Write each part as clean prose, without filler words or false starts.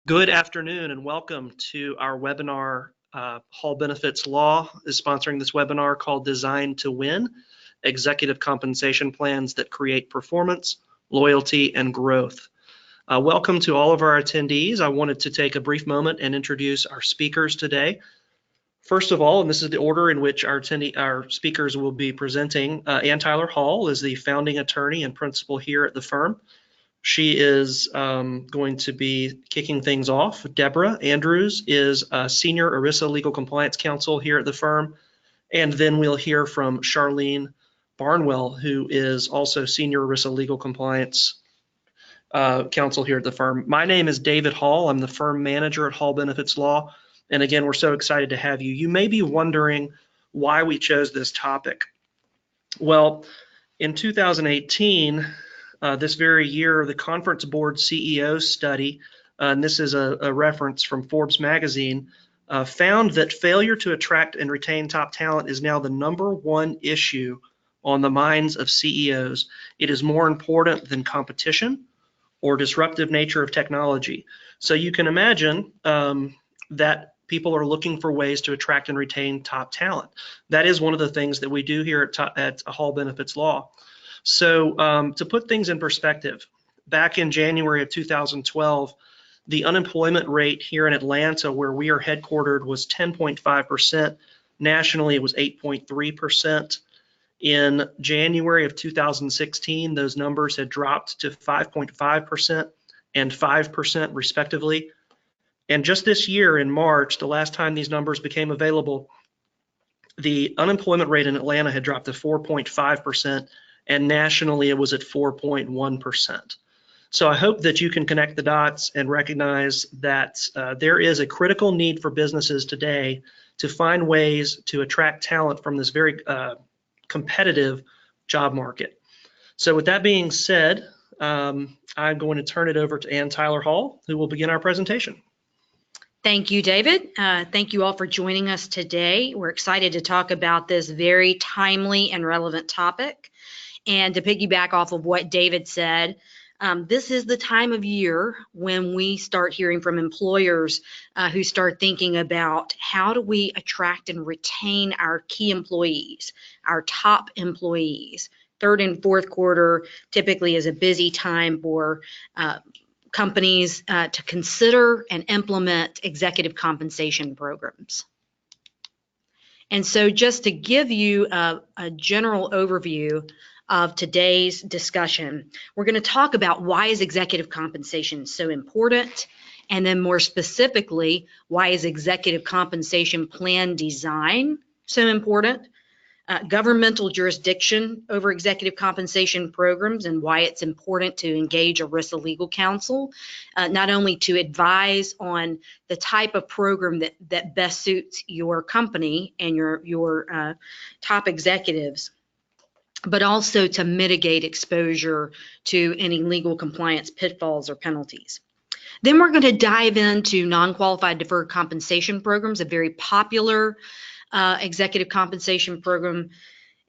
Good afternoon and welcome to our webinar. Hall Benefits Law is sponsoring this webinar called Designed to Win, Executive Compensation Plans that Create Performance, Loyalty, and Growth. Welcome to all of our attendees. I wanted to take a brief moment and introduce our speakers today. First of all, and this is the order in which our speakers will be presenting, Ann Tyler Hall is the founding attorney and principal here at the firm. She is going to be kicking things off. Deborah Andrews is a senior ERISA legal compliance counsel here at the firm. And then we'll hear from Charlene Barnwell, who is also senior ERISA legal compliance counsel here at the firm. My name is David Hall. I'm the firm manager at Hall Benefits Law. And again, we're so excited to have you. You may be wondering why we chose this topic. Well, in 2018, this very year, the Conference Board CEO study, and this is a reference from Forbes magazine, found that failure to attract and retain top talent is now the #1 issue on the minds of CEOs. It is more important than competition or disruptive nature of technology. So you can imagine that people are looking for ways to attract and retain top talent. That is one of the things that we do here at Hall Benefits Law. So to put things in perspective, back in January of 2012, the unemployment rate here in Atlanta, where we are headquartered, was 10.5%. Nationally, it was 8.3%. In January of 2016, those numbers had dropped to 5.5% and 5% respectively. And just this year in March, the last time these numbers became available, the unemployment rate in Atlanta had dropped to 4.5%. And nationally it was at 4.1%. So I hope that you can connect the dots and recognize that there is a critical need for businesses today to find ways to attract talent from this very competitive job market. So with that being said, I'm going to turn it over to Ann Tyler Hall, who will begin our presentation. Thank you, David. Thank you all for joining us today. We're excited to talk about this very timely and relevant topic. And to piggyback off of what David said, this is the time of year when we start hearing from employers who start thinking about how do we attract and retain our key employees, our top employees. Third and fourth quarter typically is a busy time for companies to consider and implement executive compensation programs. And so just to give you a general overview of today's discussion, we're going to talk about why is executive compensation so important, and then more specifically, why is executive compensation plan design so important, governmental jurisdiction over executive compensation programs and why it's important to engage ERISA legal counsel, not only to advise on the type of program that best suits your company and your top executives, but also to mitigate exposure to any legal compliance pitfalls or penalties. Then we're going to dive into non-qualified deferred compensation programs, a very popular executive compensation program,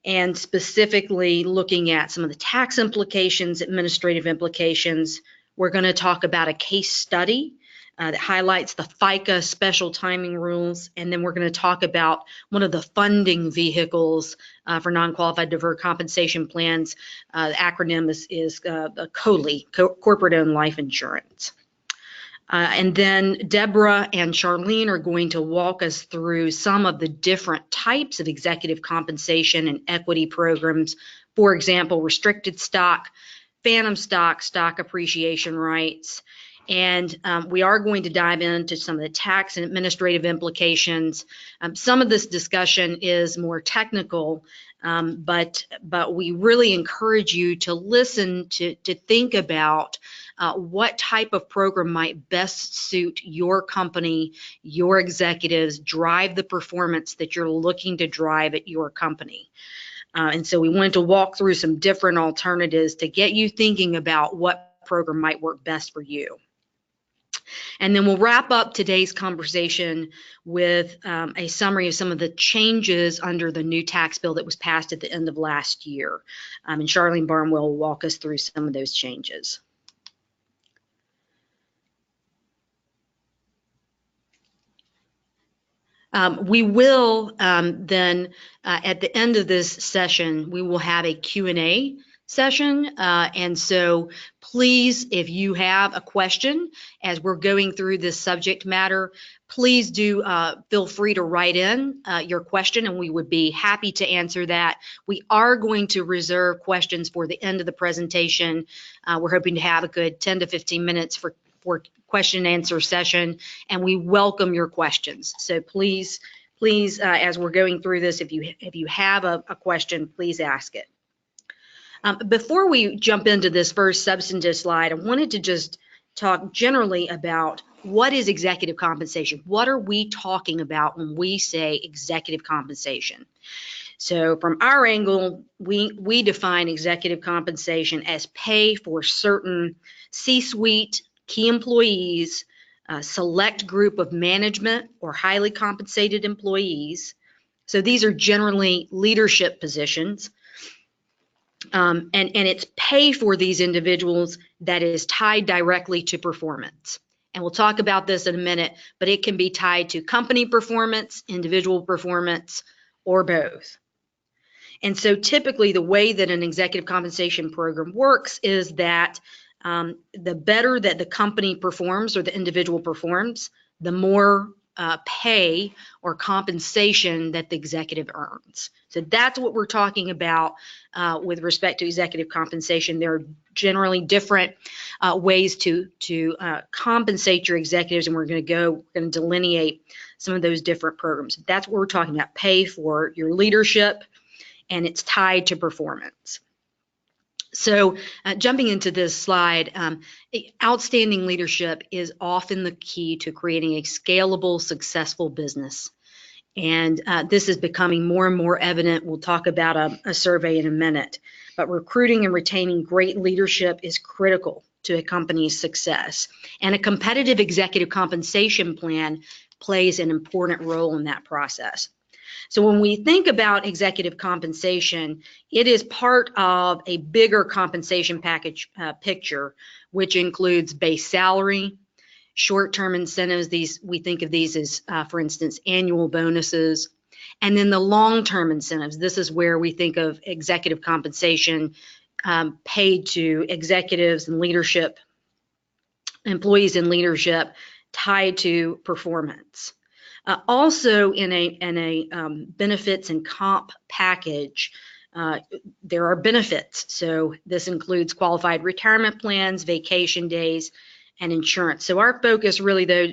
and specifically looking at some of the tax implications, administrative implications. We're going to talk about a case study that highlights the FICA special timing rules, and then we're going to talk about one of the funding vehicles for non-qualified deferred compensation plans. The acronym is COLI, Corporate-Owned Life Insurance. And then Deborah and Charlene are going to walk us through some of the different types of executive compensation and equity programs. For example, restricted stock, phantom stock, stock appreciation rights. And we are going to dive into some of the tax and administrative implications. Some of this discussion is more technical, but we really encourage you to listen to think about what type of program might best suit your company, your executives, drive the performance that you're looking to drive at your company. And so we wanted to walk through some different alternatives to get you thinking about what program might work best for you. And then we'll wrap up today's conversation with a summary of some of the changes under the new tax bill that was passed at the end of last year. And Charlene Barnwell will walk us through some of those changes. We will then, at the end of this session, we will have a Q&A session. And so please, if you have a question as we're going through this subject matter, please do feel free to write in your question, and we would be happy to answer that. We are going to reserve questions for the end of the presentation. We're hoping to have a good 10 to 15 minutes for question and answer session, and we welcome your questions. So please, as we're going through this, if you have a question, please ask it. Before we jump into this first substantive slide, I wanted to just talk generally about what is executive compensation. What are we talking about when we say executive compensation? So from our angle, we define executive compensation as pay for certain C-suite, key employees, a select group of management or highly compensated employees. So these are generally leadership positions. And it's pay for these individuals that is tied directly to performance. And we'll talk about this in a minute, but it can be tied to company performance, individual performance, or both. And so typically the way that an executive compensation program works is that the better that the company performs or the individual performs, the more pay or compensation that the executive earns. So that's what we're talking about with respect to executive compensation. There are generally different ways to compensate your executives, and we're going to delineate some of those different programs. That's what we're talking about, pay for your leadership, and it's tied to performance. So jumping into this slide, outstanding leadership is often the key to creating a scalable, successful business. And this is becoming more and more evident. We'll talk about a survey in a minute. But recruiting and retaining great leadership is critical to a company's success. And a competitive executive compensation plan plays an important role in that process. So when we think about executive compensation, it is part of a bigger compensation package picture, which includes base salary, short-term incentives. We think of these as, for instance, annual bonuses, and then the long-term incentives. This is where we think of executive compensation paid to executives and leadership, employees in leadership, tied to performance. Also in a benefits and comp package, there are benefits. So this includes qualified retirement plans, vacation days, and insurance. So our focus really, though,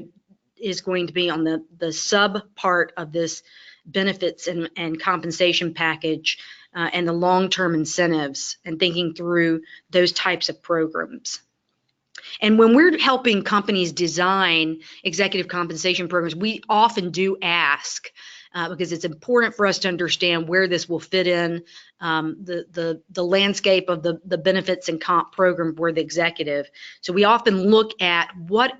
is going to be on the sub part of this benefits and compensation package and the long-term incentives, and thinking through those types of programs. And when we're helping companies design executive compensation programs, we often do ask, because it's important for us to understand where this will fit in the landscape of the benefits and comp program for the executive. So we often look at what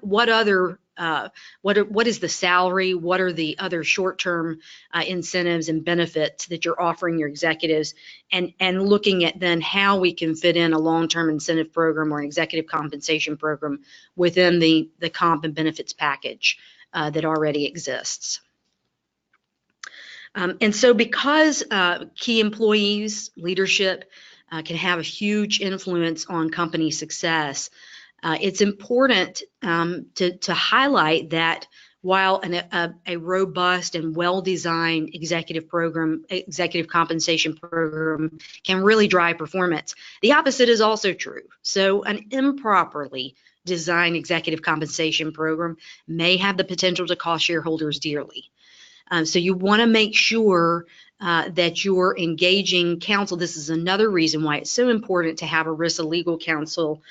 is the salary, what are the other short-term incentives and benefits that you're offering your executives, and looking at then how we can fit in a long-term incentive program or an executive compensation program within the comp and benefits package that already exists. And so because key employees, leadership can have a huge influence on company success, it's important to highlight that while a robust and well-designed executive compensation program can really drive performance, the opposite is also true. So an improperly designed executive compensation program may have the potential to cost shareholders dearly. So you want to make sure that you're engaging counsel. This is another reason why it's so important to have ERISA legal counsel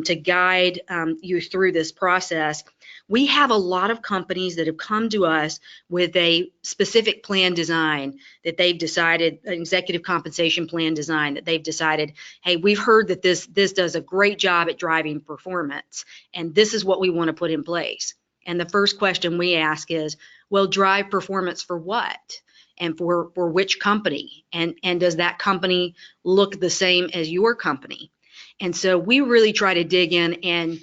to guide you through this process. We have a lot of companies that have come to us with a specific plan design that they've decided, an executive compensation plan design that they've decided, hey, we've heard that this does a great job at driving performance, and this is what we want to put in place. And the first question we ask is, well, drive performance for what? And for which company? And does that company look the same as your company? And so we really try to dig in and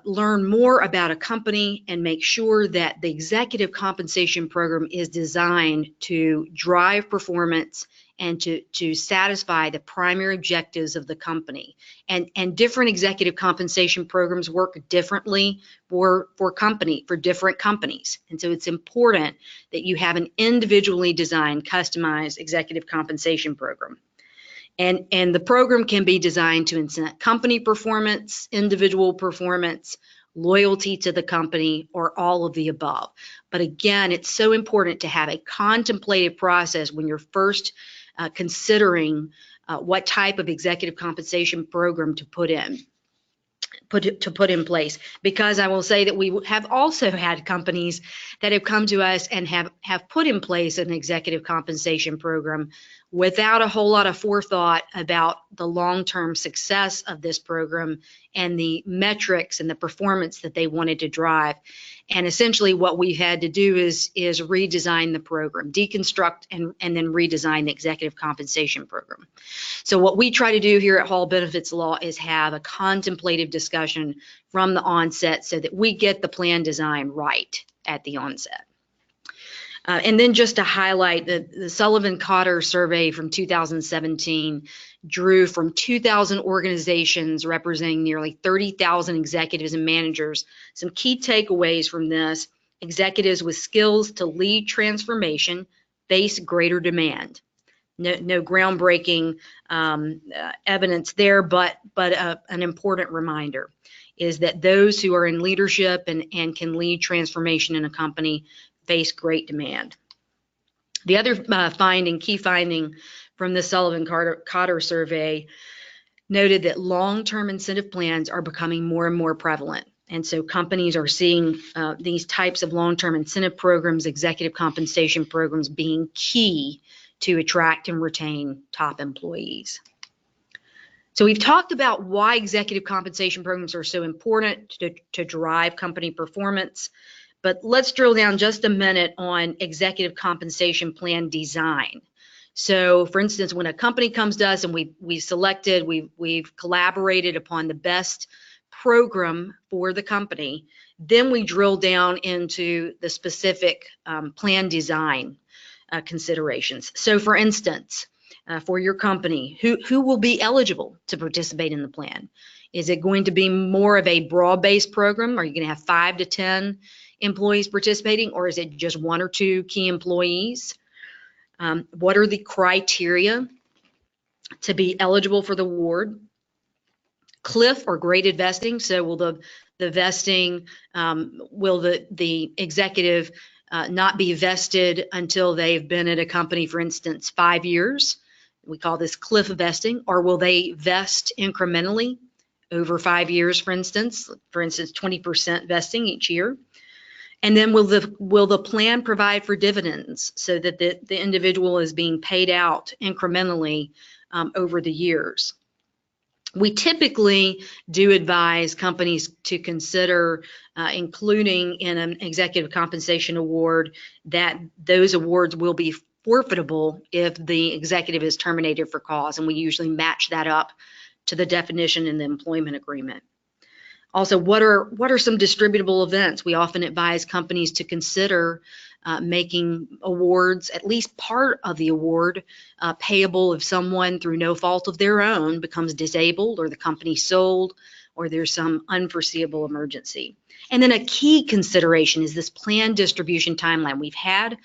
learn more about a company and make sure that the executive compensation program is designed to drive performance and to satisfy the primary objectives of the company. And different executive compensation programs work differently for different companies. And so it's important that you have an individually designed, customized executive compensation program. And the program can be designed to incent company performance, individual performance, loyalty to the company, or all of the above. But again, it's so important to have a contemplated process when you're first considering what type of executive compensation program to put in place, because I will say that we have also had companies that have come to us and have put in place an executive compensation program without a whole lot of forethought about the long-term success of this program and the metrics and the performance that they wanted to drive. And essentially what we've had to do is redesign the program, deconstruct and then redesign the executive compensation program. So what we try to do here at Hall Benefits Law is have a contemplative discussion from the onset so that we get the plan design right at the onset. And then just to highlight, the Sullivan Kotter survey from 2017 drew from 2,000 organizations representing nearly 30,000 executives and managers. Some key takeaways from this: executives with skills to lead transformation face greater demand. No groundbreaking evidence there, but an important reminder is that those who are in leadership and can lead transformation in a company face great demand. The other key finding from the Sullivan Kotter survey noted that long-term incentive plans are becoming more and more prevalent. And so companies are seeing these types of long-term incentive programs, executive compensation programs, being key to attract and retain top employees. So we've talked about why executive compensation programs are so important to drive company performance. But let's drill down just a minute on executive compensation plan design. So for instance, when a company comes to us and we've collaborated upon the best program for the company, then we drill down into the specific plan design considerations. So for instance, for your company, who will be eligible to participate in the plan? Is it going to be more of a broad-based program? Are you going to have 5 to 10 employees participating, or is it just 1 or 2 key employees? What are the criteria to be eligible for the award? Cliff or graded vesting. So will the vesting, will the executive not be vested until they've been at a company, for instance, 5 years? We call this cliff vesting. Or will they vest incrementally over 5 years, for instance 20% vesting each year? And then will the plan provide for dividends so that the individual is being paid out incrementally over the years? We typically do advise companies to consider including in an executive compensation award that those awards will be forfeitable if the executive is terminated for cause, and we usually match that up to the definition in the employment agreement. Also, what are some distributable events? We often advise companies to consider making awards, at least part of the award, payable if someone, through no fault of their own, becomes disabled, or the company sold, or there's some unforeseeable emergency. And then a key consideration is this plan distribution timeline. We've had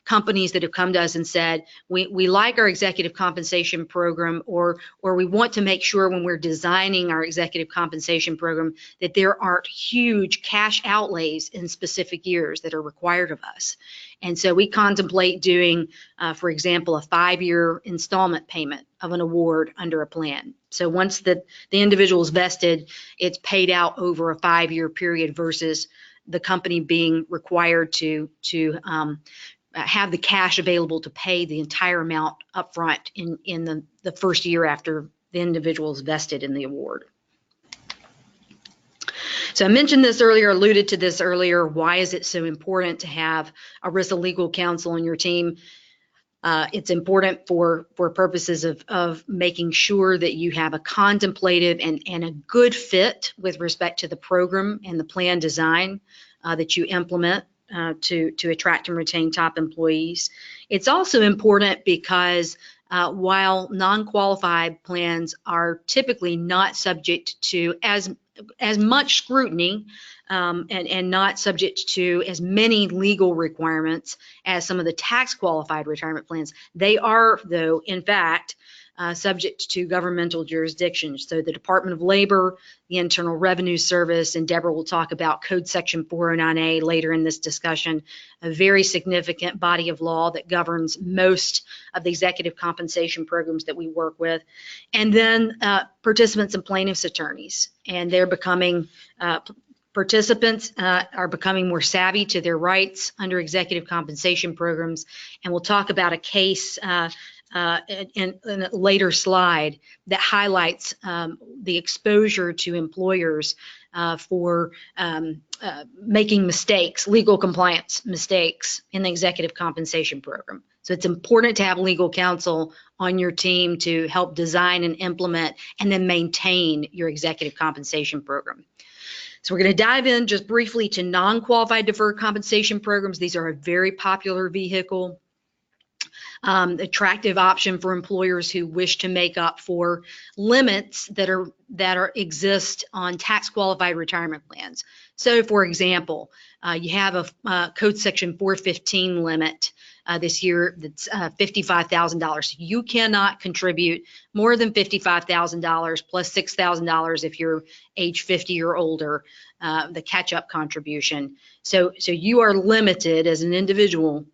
companies that have come to us and said, we like our executive compensation program, or we want to make sure when we're designing our executive compensation program that there aren't huge cash outlays in specific years that are required of us. And so we contemplate doing, for example, a 5-year installment payment of an award under a plan. So once the individual is vested, it's paid out over a 5-year period versus the company being required to have the cash available to pay the entire amount upfront in the first year after the individual is vested in the award. So I mentioned this earlier, alluded to this earlier. Why is it so important to have ERISA legal counsel on your team? It's important for purposes of making sure that you have a contemplative and a good fit with respect to the program and the plan design that you implement to attract and retain top employees. It's also important because while non-qualified plans are typically not subject to as much scrutiny and not subject to as many legal requirements as some of the tax qualified retirement plans, they are, though, in fact, subject to governmental jurisdictions. So the Department of Labor, the Internal Revenue Service, and Deborah will talk about Code Section 409A later in this discussion, a very significant body of law that governs most of the executive compensation programs that we work with. And then participants and plaintiffs' attorneys, and they're becoming participants are becoming more savvy to their rights under executive compensation programs. And we'll talk about a case in a later slide that highlights the exposure to employers for making mistakes, legal compliance mistakes in the executive compensation program. So it's important to have legal counsel on your team to help design and implement and then maintain your executive compensation program. So we're going to dive in just briefly to non-qualified deferred compensation programs. These are a very popular vehicle, attractive option for employers who wish to make up for limits that exist on tax qualified retirement plans. So for example, you have a Code Section 415 limit this year that's $55,000. You cannot contribute more than $55,000 plus $6,000 if you're age 50 or older, the catch-up contribution. So you are limited as an individual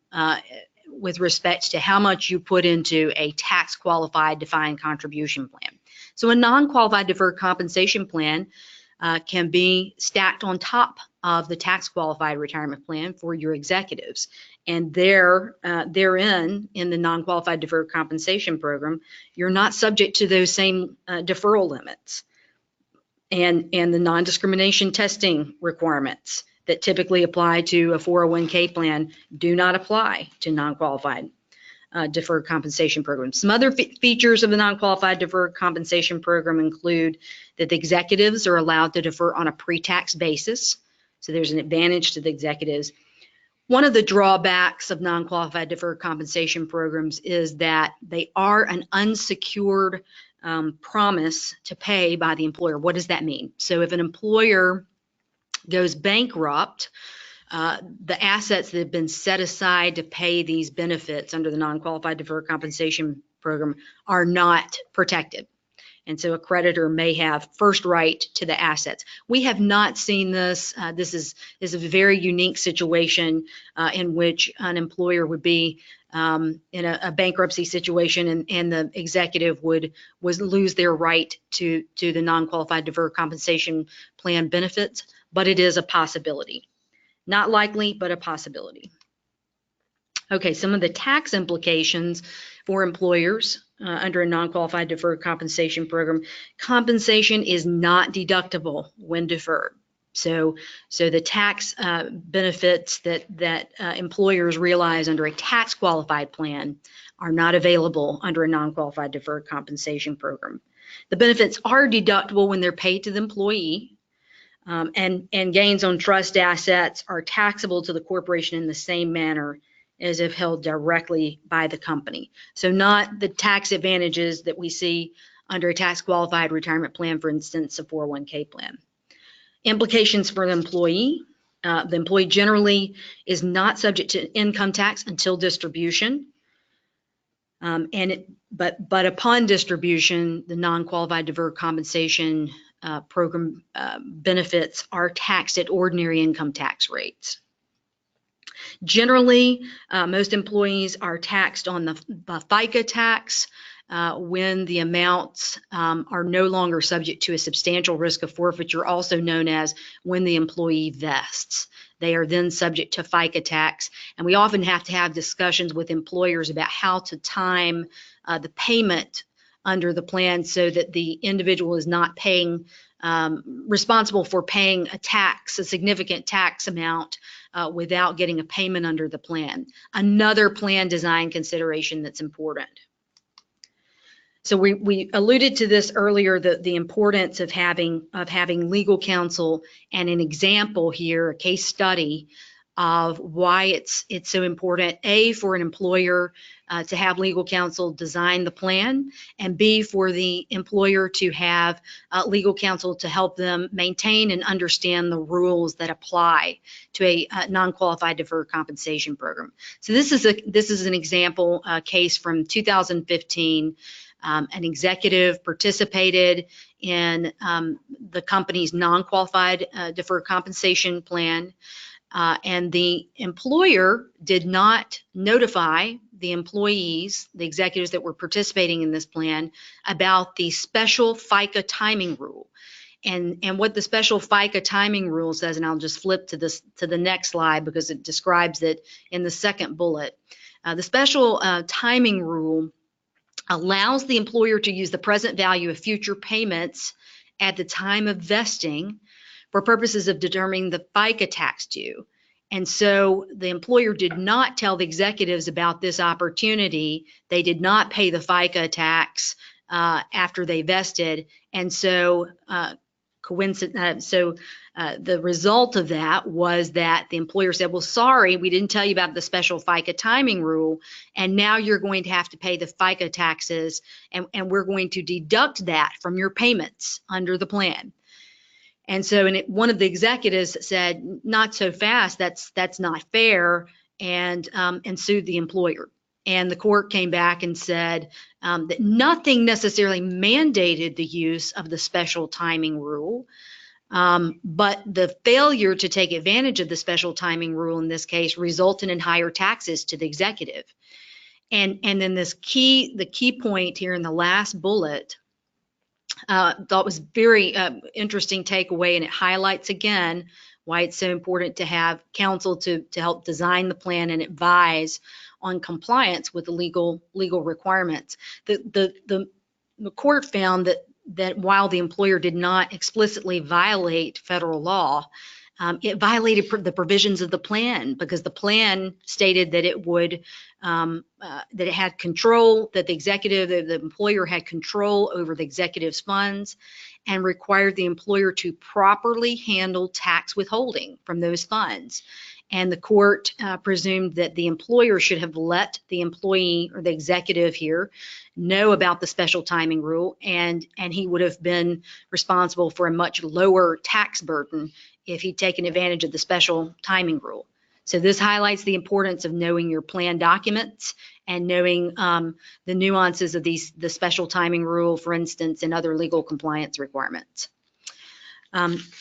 with respect to how much you put into a tax qualified defined contribution plan. So a non-qualified deferred compensation plan can be stacked on top of the tax qualified retirement plan for your executives. And therein, in the non-qualified deferred compensation program, you're not subject to those same deferral limits and the non-discrimination testing requirements that typically apply to a 401k plan do not apply to non-qualified deferred compensation programs. Some other features of the non-qualified deferred compensation program include that the executives are allowed to defer on a pre-tax basis. So there's an advantage to the executives. One of the drawbacks of non-qualified deferred compensation programs is that they are an unsecured promise to pay by the employer. What does that mean? So if an employer goes bankrupt, the assets that have been set aside to pay these benefits under the non-qualified deferred compensation program are not protected. And so a creditor may have first right to the assets. We have not seen this. This is a very unique situation in which an employer would be in a bankruptcy situation and the executive would lose their right to the non-qualified deferred compensation plan benefits, but it is a possibility. Not likely, but a possibility. Okay, some of the tax implications for employers under a non-qualified deferred compensation program. Compensation is not deductible when deferred. So the tax benefits that employers realize under a tax qualified plan are not available under a non-qualified deferred compensation program. The benefits are deductible when they're paid to the employee, and gains on trust assets are taxable to the corporation in the same manner as if held directly by the company. So not the tax advantages that we see under a tax qualified retirement plan, for instance, a 401k plan. Implications for the employee. The employee generally is not subject to income tax until distribution. But upon distribution, the non-qualified deferred compensation program benefits are taxed at ordinary income tax rates. Generally, most employees are taxed on the FICA tax when the amounts are no longer subject to a substantial risk of forfeiture, also known as when the employee vests. They are then subject to FICA tax, and we often have to have discussions with employers about how to time the payment under the plan so that the individual is not paying responsible for paying a significant tax amount without getting a payment under the plan. Another plan design consideration that's important. So we alluded to this earlier, the importance of having legal counsel, and an example here, a case study of why it's so important, A, for an employer to have legal counsel design the plan, and B, for the employer to have legal counsel to help them maintain and understand the rules that apply to a non-qualified deferred compensation program. So this is an example case from 2015. An executive participated in the company's non-qualified deferred compensation plan. And the employer did not notify the employees, the executives that were participating in this plan, about the special FICA timing rule. And what the special FICA timing rule says, and I'll just flip to the next slide because it describes it in the second bullet. The special timing rule allows the employer to use the present value of future payments at the time of vesting for purposes of determining the FICA tax due. And so the employer did not tell the executives about this opportunity. They did not pay the FICA tax after they vested. And so the result of that was that the employer said, well, sorry, we didn't tell you about the special FICA timing rule, and now you're going to have to pay the FICA taxes, and we're going to deduct that from your payments under the plan. And so one of the executives said, not so fast, that's not fair, and sued the employer. And the court came back and said that nothing necessarily mandated the use of the special timing rule, but the failure to take advantage of the special timing rule in this case resulted in higher taxes to the executive. And then the key point here in the last bullet, thought was very interesting takeaway, and it highlights again why it's so important to have counsel to help design the plan and advise on compliance with the legal requirements. The court found that while the employer did not explicitly violate federal law, it violated the provisions of the plan, because the plan stated that it would that it had control, that the employer had control over the executive's funds, and required the employer to properly handle tax withholding from those funds. And the court presumed that the employer should have let the employee, or the executive here, know about the special timing rule, and he would have been responsible for a much lower tax burden if he'd taken advantage of the special timing rule. So this highlights the importance of knowing your plan documents and knowing the nuances of the special timing rule, for instance, and other legal compliance requirements.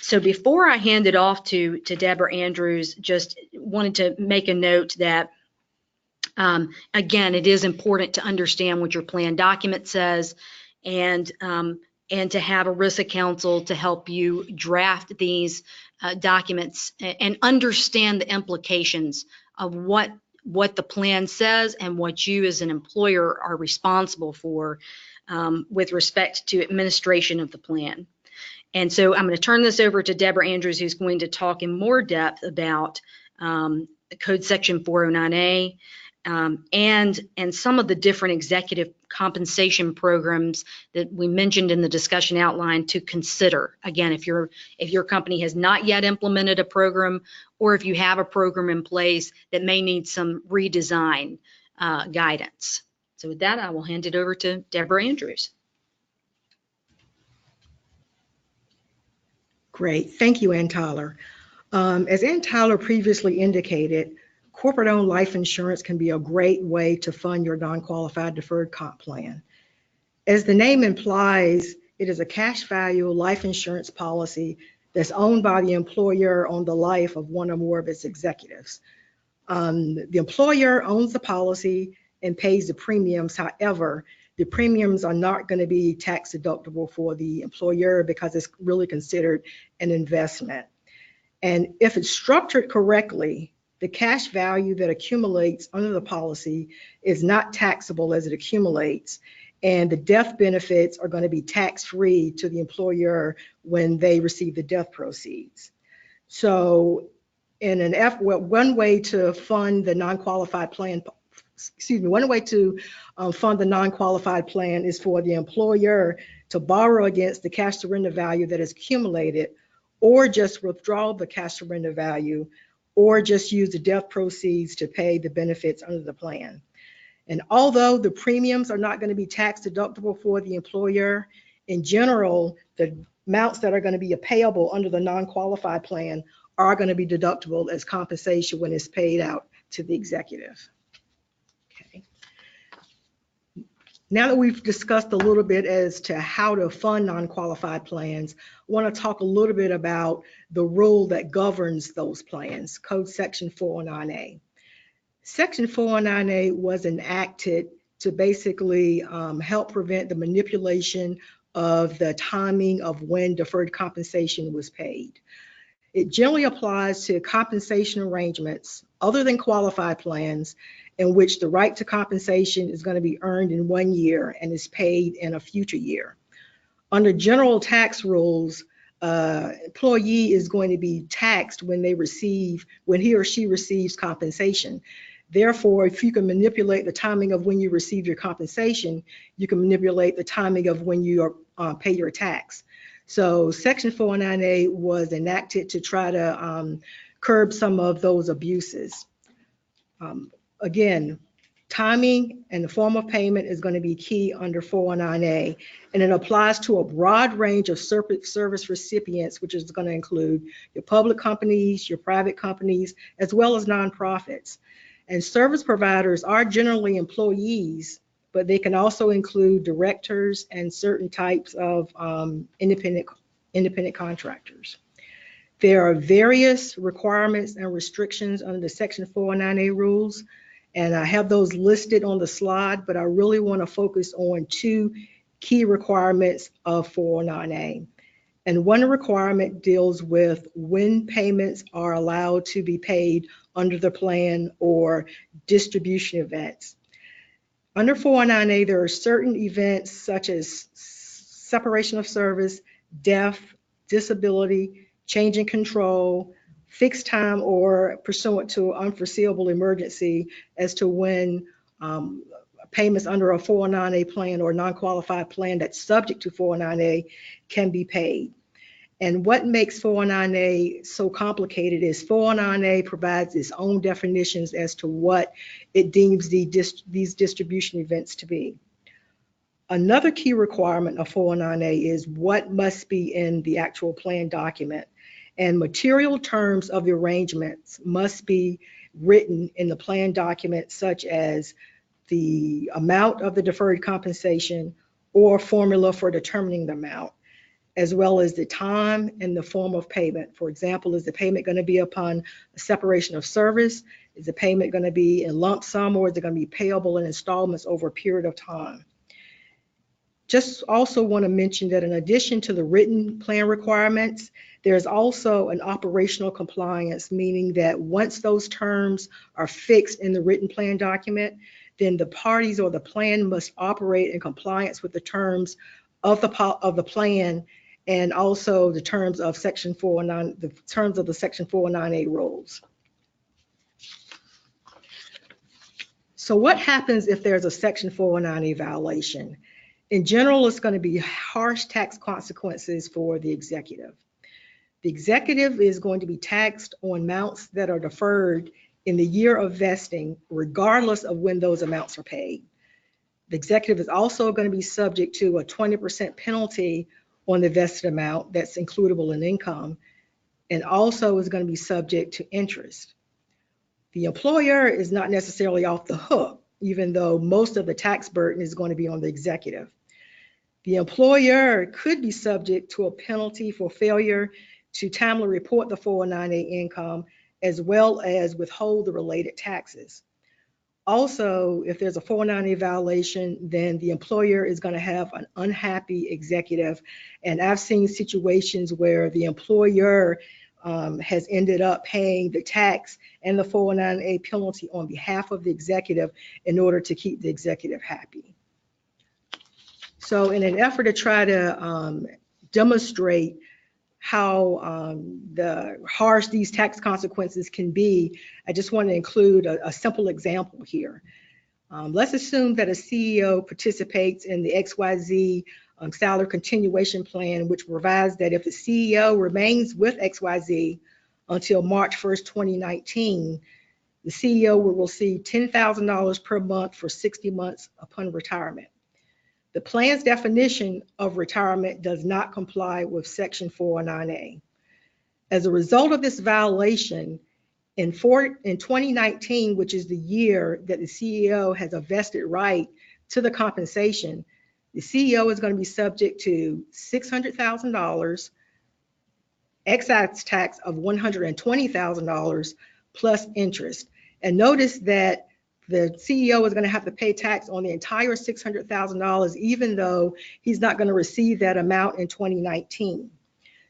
So before I hand it off to Deborah Andrews, just wanted to make a note that, again, it is important to understand what your plan document says, and to have ERISA counsel to help you draft these documents and understand the implications of what the plan says and what you as an employer are responsible for with respect to administration of the plan. And so I'm going to turn this over to Deborah Andrews, who's going to talk in more depth about Code Section 409A and some of the different executive compensation programs that we mentioned in the discussion outline to consider. Again, if your company has not yet implemented a program, or if you have a program in place that may need some redesign guidance. So with that, I will hand it over to Deborah Andrews. Great. Thank you, Ann Tyler. As Ann Tyler previously indicated, corporate-owned life insurance can be a great way to fund your non-qualified deferred comp plan. As the name implies, it is a cash value life insurance policy that's owned by the employer on the life of one or more of its executives. The employer owns the policy and pays the premiums. However, the premiums are not going to be tax deductible for the employer because it's really considered an investment. And if it's structured correctly, the cash value that accumulates under the policy is not taxable as it accumulates, and the death benefits are going to be tax-free to the employer when they receive the death proceeds. So one way to fund the non-qualified plan, one way to fund the non-qualified plan is for the employer to borrow against the cash surrender value that is accumulated, or just withdraw the cash surrender value, or just use the death proceeds to pay the benefits under the plan. And although the premiums are not going to be tax deductible for the employer, in general, the amounts that are going to be payable under the non-qualified plan are going to be deductible as compensation when it's paid out to the executive. Okay. Now that we've discussed a little bit as to how to fund non-qualified plans, I want to talk a little bit about the rule that governs those plans, Code Section 409A. Section 409A was enacted to basically help prevent the manipulation of the timing of when deferred compensation was paid. It generally applies to compensation arrangements other than qualified plans in which the right to compensation is going to be earned in 1 year and is paid in a future year. Under general tax rules, employee is going to be taxed when he or she receives compensation. Therefore, if you can manipulate the timing of when you receive your compensation, you can manipulate the timing of when you pay your tax. So Section 409A was enacted to try to curb some of those abuses. Again, timing and the form of payment is going to be key under 409A, and it applies to a broad range of service recipients, which is going to include your public companies, your private companies, as well as nonprofits. And service providers are generally employees, but they can also include directors and certain types of independent contractors. There are various requirements and restrictions under the Section 409A rules, and I have those listed on the slide, but I really want to focus on 2 key requirements of 409A. And one requirement deals with when payments are allowed to be paid under the plan or distribution events. Under 409A, there are certain events such as separation of service, death, disability, change in control, fixed time, or pursuant to unforeseeable emergency as to when payments under a 409A plan or non-qualified plan that's subject to 409A can be paid. And what makes 409A so complicated is 409A provides its own definitions as to what it deems these distribution events to be. Another key requirement of 409A is what must be in the actual plan document. And material terms of the arrangements must be written in the plan document, such as the amount of the deferred compensation or formula for determining the amount, as well as the time and the form of payment. For example, is the payment going to be upon a separation of service? Is the payment going to be in lump sum, or is it going to be payable in installments over a period of time? Just also want to mention that in addition to the written plan requirements, there's also an operational compliance, meaning that once those terms are fixed in the written plan document, then the parties or the plan must operate in compliance with the terms of the plan, and also the terms of Section 409, the terms of the Section 409A rules. So what happens if there's a Section 409A violation? In general, it's going to be harsh tax consequences for the executive. The executive is going to be taxed on amounts that are deferred in the year of vesting, regardless of when those amounts are paid. The executive is also going to be subject to a 20% penalty on the vested amount that's includable in income, and also is going to be subject to interest. The employer is not necessarily off the hook, even though most of the tax burden is going to be on the executive. The employer could be subject to a penalty for failure to timely report the 409A income, as well as withhold the related taxes. Also, if there's a 409A violation, then the employer is going to have an unhappy executive. And I've seen situations where the employer has ended up paying the tax and the 409A penalty on behalf of the executive in order to keep the executive happy. So in an effort to try to demonstrate how the harsh these tax consequences can be, I just want to include a simple example here. Let's assume that a CEO participates in the XYZ salary continuation plan, which provides that if the CEO remains with XYZ until March 1st, 2019, the CEO will receive $10,000 per month for 60 months upon retirement. The plan's definition of retirement does not comply with Section 409A. As a result of this violation, in 2019, which is the year that the CEO has a vested right to the compensation, the CEO is going to be subject to $600,000, excise tax of $120,000 plus interest. And notice that the CEO is going to have to pay tax on the entire $600,000, even though he's not going to receive that amount in 2019.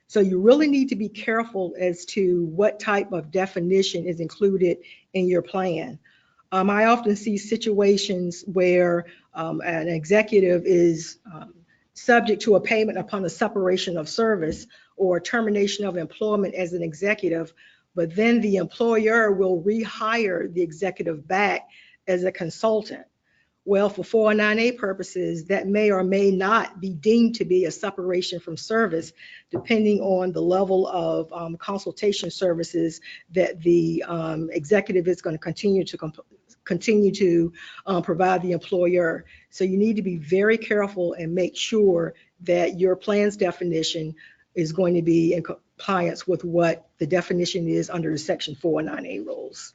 So you really need to be careful as to what type of definition is included in your plan. I often see situations where an executive is subject to a payment upon the separation of service or termination of employment as an executive, but then the employer will rehire the executive back as a consultant. Well, for 409A purposes, that may or may not be deemed to be a separation from service, depending on the level of consultation services that the executive is going to continue to provide the employer. So you need to be very careful and make sure that your plan's definition is going to be in compliance with what the definition is under the Section 409A rules.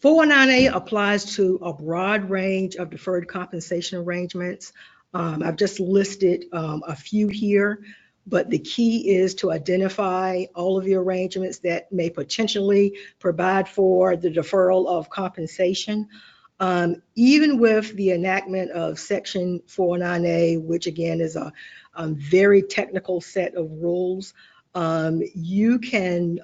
409A applies to a broad range of deferred compensation arrangements. I've just listed a few here, but the key is to identify all of the arrangements that may potentially provide for the deferral of compensation. Even with the enactment of Section 409A, which again is a very technical set of rules, you can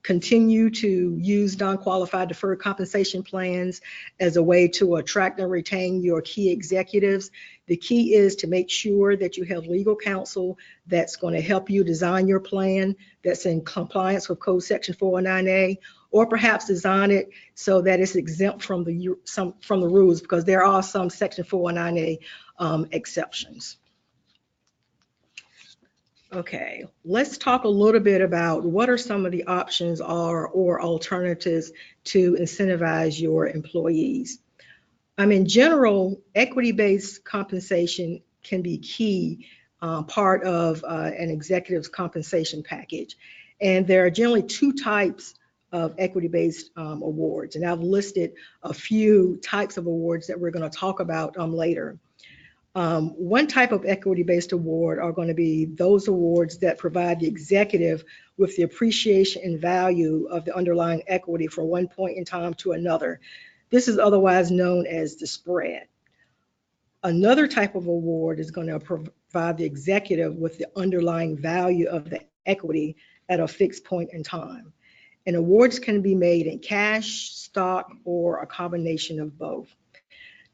continue to use non-qualified deferred compensation plans as a way to attract and retain your key executives. The key is to make sure that you have legal counsel that's going to help you design your plan that's in compliance with Code Section 409A, or perhaps design it so that it's exempt from the rules, because there are some Section 409A exceptions. Okay, let's talk a little bit about what are some of the options or alternatives to incentivize your employees. In general, equity-based compensation can be key part of an executive's compensation package. And there are generally two types of equity-based awards. And I've listed a few types of awards that we're going to talk about later. One type of equity-based award are going to be those awards that provide the executive with the appreciation and value of the underlying equity from one point in time to another. This is otherwise known as the spread. Another type of award is going to provide the executive with the underlying value of the equity at a fixed point in time. And awards can be made in cash, stock, or a combination of both.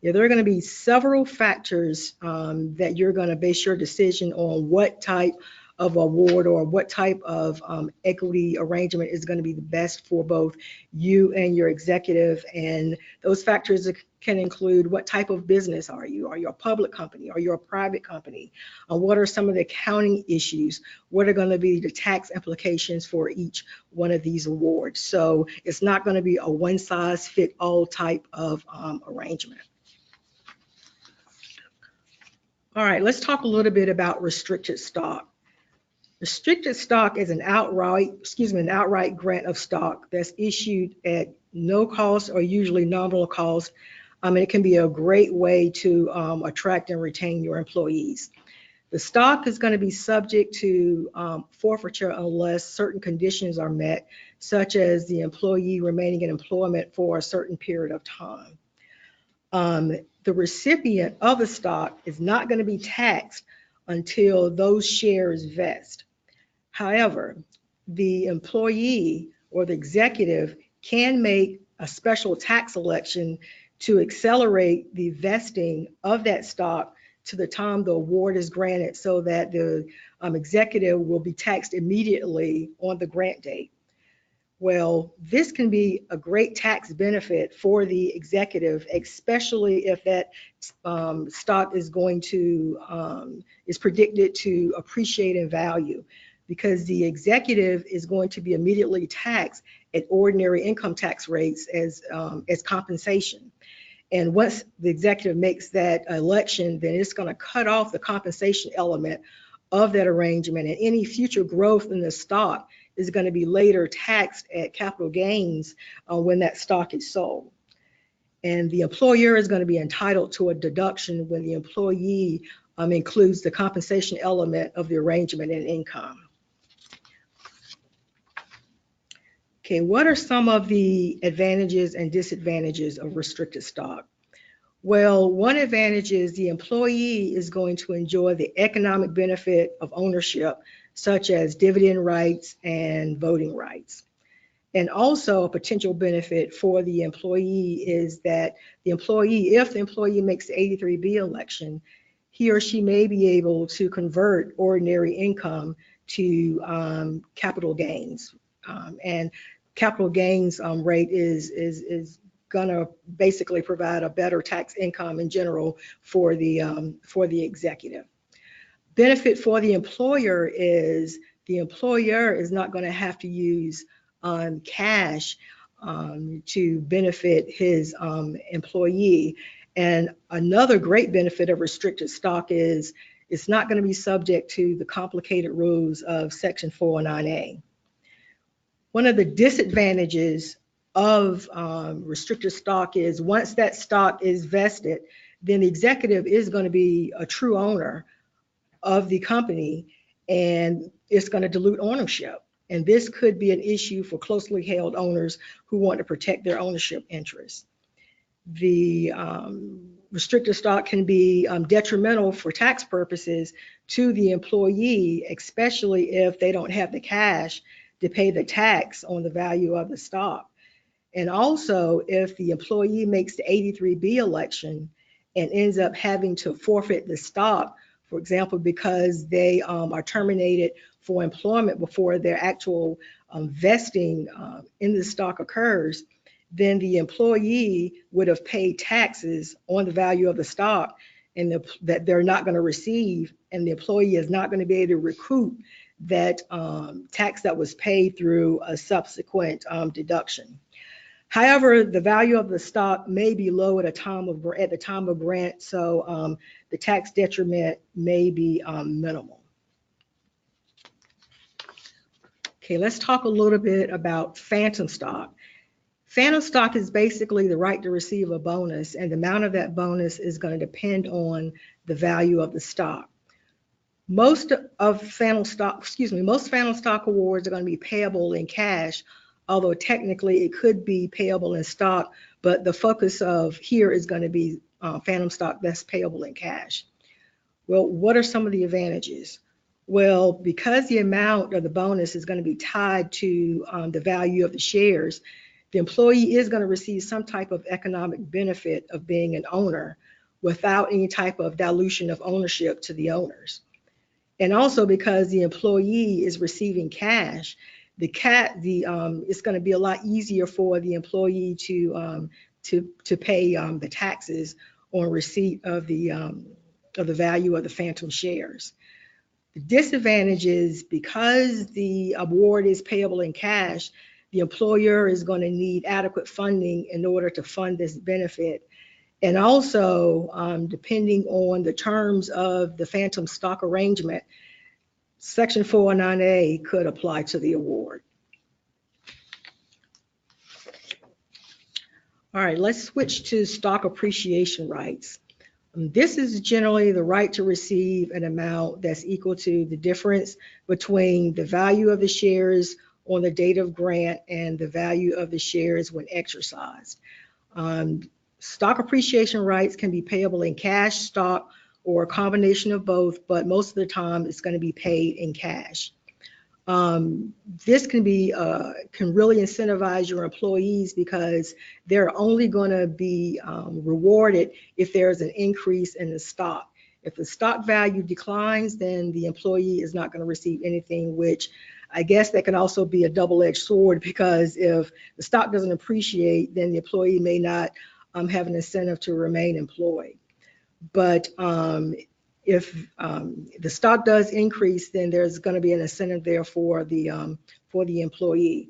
There are going to be several factors that you're going to base your decision on what type of award or what type of equity arrangement is going to be the best for both you and your executive. And those factors can include what type of business are you? Are you a public company? Are you a private company? What are some of the accounting issues? What are going to be the tax implications for each one of these awards? So it's not going to be a one-size-fits-all type of arrangement. All right, let's talk a little bit about restricted stock. Restricted stock is an outright grant of stock that's issued at no cost or usually nominal cost. It can be a great way to attract and retain your employees. The stock is going to be subject to forfeiture unless certain conditions are met, such as the employee remaining in employment for a certain period of time. The recipient of the stock is not going to be taxed until those shares vest. However, the employee or the executive can make a special tax election to accelerate the vesting of that stock to the time the award is granted so that the executive will be taxed immediately on the grant date. Well, this can be a great tax benefit for the executive, especially if that stock is going to is predicted to appreciate in value, because the executive is going to be immediately taxed at ordinary income tax rates as compensation. And once the executive makes that election, then it's going to cut off the compensation element of that arrangement, and any future growth in the stock is going to be later taxed at capital gains when that stock is sold. And the employer is going to be entitled to a deduction when the employee includes the compensation element of the arrangement in income. Okay, what are some of the advantages and disadvantages of restricted stock? Well, one advantage is the employee is going to enjoy the economic benefit of ownership, such as dividend rights and voting rights. And also a potential benefit for the employee is that the employee, if the employee makes the 83B election, he or she may be able to convert ordinary income to capital gains. And capital gains rate is going to basically provide a better tax income in general for the executive. Benefit for the employer is the employer is not going to have to use cash to benefit his employee. And another great benefit of restricted stock is it's not going to be subject to the complicated rules of Section 409A. One of the disadvantages of restricted stock is once that stock is vested, then the executive is going to be a true owner of the company, and it's going to dilute ownership. And this could be an issue for closely held owners who want to protect their ownership interests. The restricted stock can be detrimental for tax purposes to the employee, especially if they don't have the cash to pay the tax on the value of the stock. And also, if the employee makes the 83B election and ends up having to forfeit the stock, for example, because they are terminated for employment before their actual vesting in the stock occurs, then the employee would have paid taxes on the value of the stock and that they're not going to receive, and the employee is not going to be able to recoup that tax that was paid through a subsequent deduction. However, the value of the stock may be low at the time of grant, so the tax detriment may be minimal. Okay, let's talk a little bit about phantom stock. Phantom stock is basically the right to receive a bonus, and the amount of that bonus is going to depend on the value of the stock. Most phantom stock awards are going to be payable in cash, although technically it could be payable in stock, but the focus of here is going to be phantom stock that's payable in cash. Well, what are some of the advantages? Well, because the amount of the bonus is going to be tied to the value of the shares, the employee is going to receive some type of economic benefit of being an owner without any type of dilution of ownership to the owners. And also because the employee is receiving cash, it's going to be a lot easier for the employee to pay the taxes on receipt of the value of the phantom shares. The disadvantage is because the award is payable in cash, the employer is going to need adequate funding in order to fund this benefit. And also, depending on the terms of the phantom stock arrangement, Section 409A could apply to the award. All right, let's switch to stock appreciation rights. This is generally the right to receive an amount that's equal to the difference between the value of the shares on the date of grant and the value of the shares when exercised. Stock appreciation rights can be payable in cash, stock, or a combination of both, but most of the time it's going to be paid in cash. This can really incentivize your employees because they're only going to be rewarded if there's an increase in the stock. If the stock value declines, then the employee is not going to receive anything, which I guess that can also be a double-edged sword, because if the stock doesn't appreciate, then the employee may not have an incentive to remain employed. But if the stock does increase, then there's going to be an incentive there for the employee.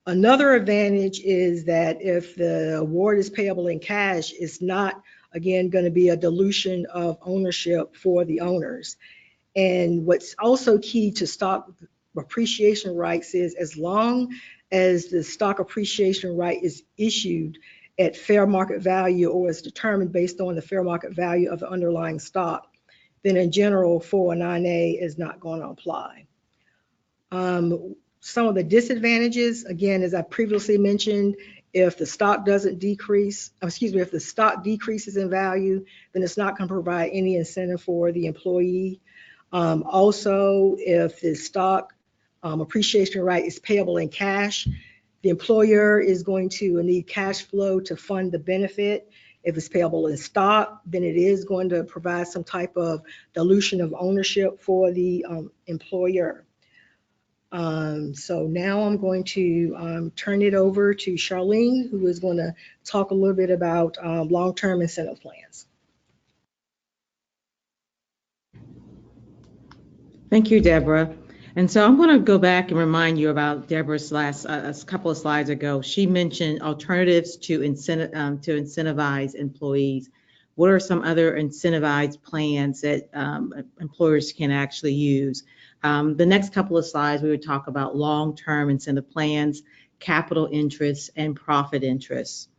Another advantage is that if the award is payable in cash, it's not, again, going to be a dilution of ownership for the owners. And what's also key to stock appreciation rights is, as long as the stock appreciation right is issued at fair market value, or is determined based on the fair market value of the underlying stock, then in general 409A is not going to apply. Some of the disadvantages, again, as I previously mentioned, if the stock doesn't decrease, if the stock decreases in value, then it's not going to provide any incentive for the employee. Also, if the stock appreciation right is payable in cash, the employer is going to need cash flow to fund the benefit. If it's payable in stock, then it is going to provide some type of dilution of ownership for the employer. So now I'm going to turn it over to Charlene, who is going to talk a little bit about long-term incentive plans. Thank you, Deborah. And so I'm going to go back and remind you about Deborah's last a couple of slides ago. She mentioned alternatives to incentivize employees. What are some other incentivized plans that employers can actually use? The next couple of slides, we would talk about long-term incentive plans, capital interests, and profit interests.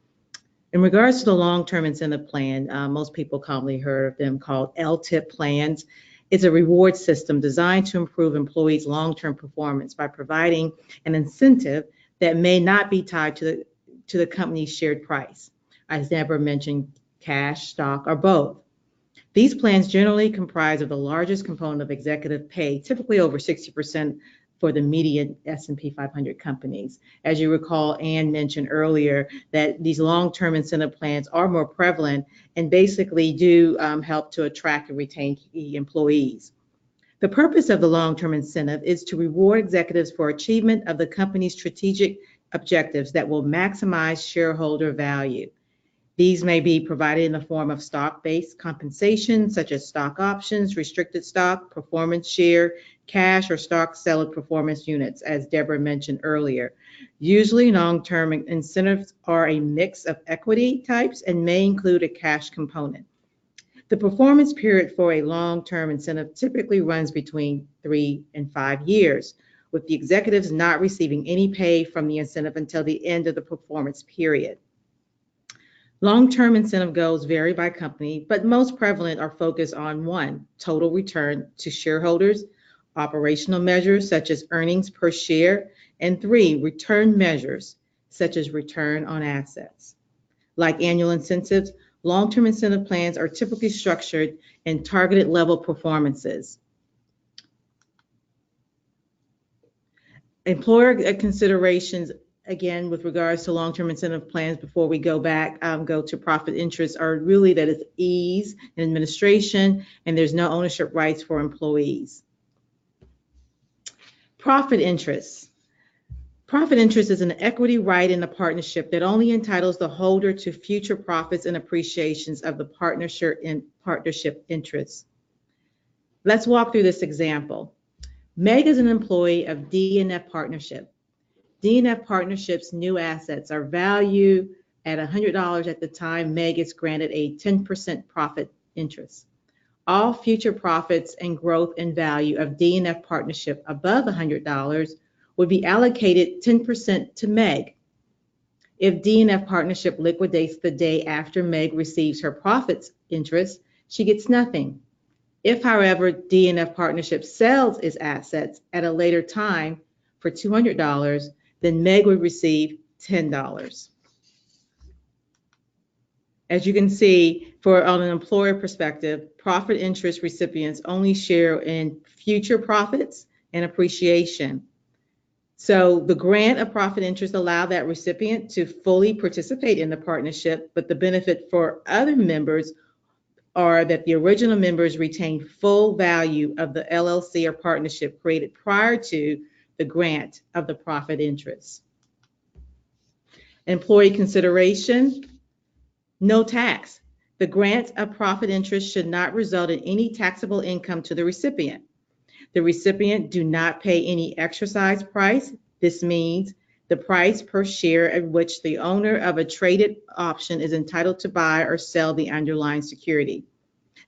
In regards to the long-term incentive plan, most people commonly heard of them called LTIP plans. It's a reward system designed to improve employees' long-term performance by providing an incentive that may not be tied to the company's shared price. As Deborah mentioned, cash, stock, or both. These plans generally comprise of the largest component of executive pay, typically over 60% for the median S&P 500 companies. As you recall, Ann mentioned earlier that these long-term incentive plans are more prevalent and basically do help to attract and retain key employees. The purpose of the long-term incentive is to reward executives for achievement of the company's strategic objectives that will maximize shareholder value. These may be provided in the form of stock-based compensation, such as stock options, restricted stock, performance share, cash, or stock seller performance units, as Deborah mentioned earlier. Usually, long-term incentives are a mix of equity types and may include a cash component. The performance period for a long-term incentive typically runs between 3 and 5 years, with the executives not receiving any pay from the incentive until the end of the performance period. Long-term incentive goals vary by company, but most prevalent are focused on 1, total return to shareholders, operational measures such as earnings per share, and 3, return measures such as return on assets. Like annual incentives, long-term incentive plans are typically structured in targeted level performances. Employer considerations, again, with regards to long-term incentive plans, before we go back, go to profit interests, are really that it's ease in administration and there's no ownership rights for employees. Profit interests. Profit interest is an equity right in a partnership that only entitles the holder to future profits and appreciations of the partnership interests. Let's walk through this example. Meg is an employee of D&F Partnership. D&F Partnership's new assets are valued at $100 at the time Meg is granted a 10% profit interest. All future profits and growth in value of D&F Partnership above $100 would be allocated 10% to Meg. If D&F Partnership liquidates the day after Meg receives her profits interest, she gets nothing. If, however, D&F Partnership sells its assets at a later time for $200, then Meg would receive $10. As you can see, on an employer perspective, profit interest recipients only share in future profits and appreciation. So the grant of profit interest allows that recipient to fully participate in the partnership, but the benefit for other members are that the original members retain full value of the LLC or partnership created prior to the grant of the profit interest. Employee consideration, no tax. The grant of profit interest should not result in any taxable income to the recipient. The recipient do not pay any exercise price. This means the price per share at which the owner of a traded option is entitled to buy or sell the underlying security.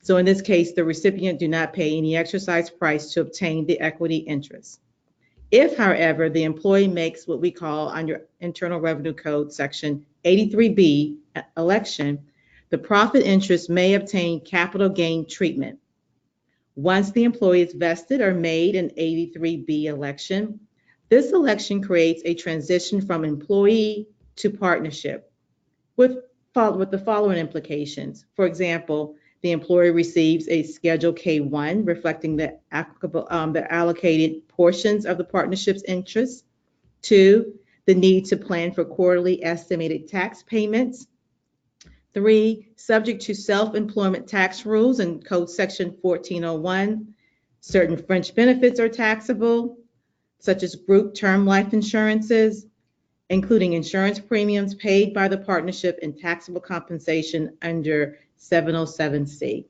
So in this case, the recipient do not pay any exercise price to obtain the equity interest. If, however, the employee makes what we call under Internal Revenue Code section 83B election, the profit interest may obtain capital gain treatment. Once the employee is vested or made an 83B election, this election creates a transition from employee to partnership with the following implications. For example, the employee receives a Schedule K-1 reflecting the allocated portions of the partnership's interests. 2, the need to plan for quarterly estimated tax payments. 3, subject to self-employment tax rules in Code Section 1401, certain fringe benefits are taxable, such as group term life insurances, including insurance premiums paid by the partnership and taxable compensation under 707C.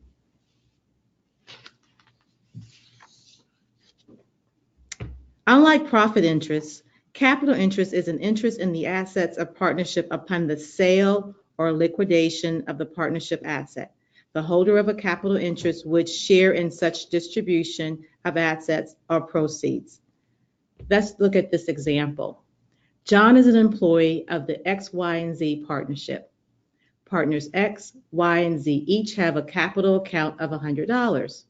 Unlike profit interest, capital interest is an interest in the assets of partnership upon the sale or liquidation of the partnership asset. The holder of a capital interest would share in such distribution of assets or proceeds. Let's look at this example. John is an employee of the X, Y, and Z partnership. Partners X, Y, and Z each have a capital account of $100.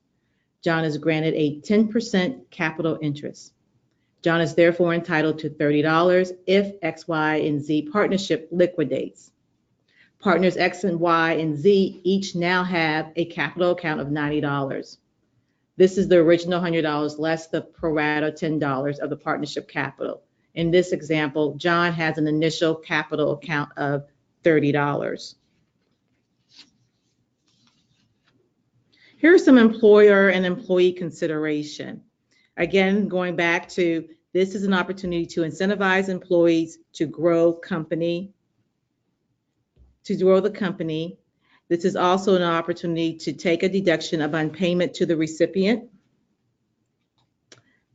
John is granted a 10% capital interest. John is therefore entitled to $30 if X, Y, and Z partnership liquidates. Partners X and Y and Z each now have a capital account of $90. This is the original $100 less the pro rata $10 of the partnership capital. In this example, John has an initial capital account of $30. Here's some employer and employee consideration. Again, going back to this is an opportunity to incentivize employees to grow the company. This is also an opportunity to take a deduction upon payment to the recipient.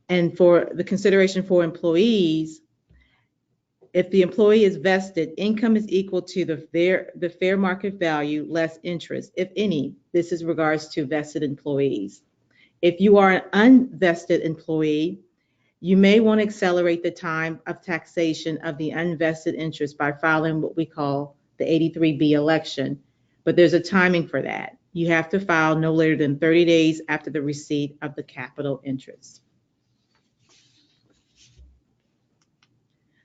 And for the consideration for employees, if the employee is vested, income is equal to the fair market value less interest, if any. This is regards to vested employees. If you are an unvested employee, you may want to accelerate the time of taxation of the unvested interest by filing what we call the 83B election, but there's a timing for that. You have to file no later than 30 days after the receipt of the capital interest.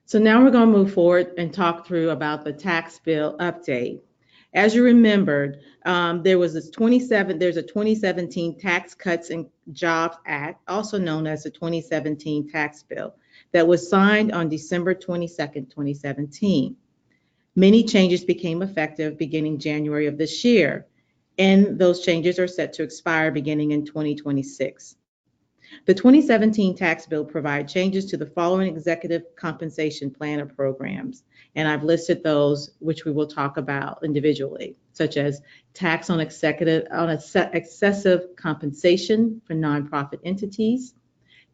So now we're going to move forward and talk through about the tax bill update. As you remembered, there's a 2017 Tax Cuts and Jobs Act, also known as the 2017 tax bill, that was signed on December 22nd, 2017. Many changes became effective beginning January of this year, and those changes are set to expire beginning in 2026. The 2017 tax bill provides changes to the following executive compensation plan or programs, and I've listed those which we will talk about individually, such as tax on excessive compensation for nonprofit entities.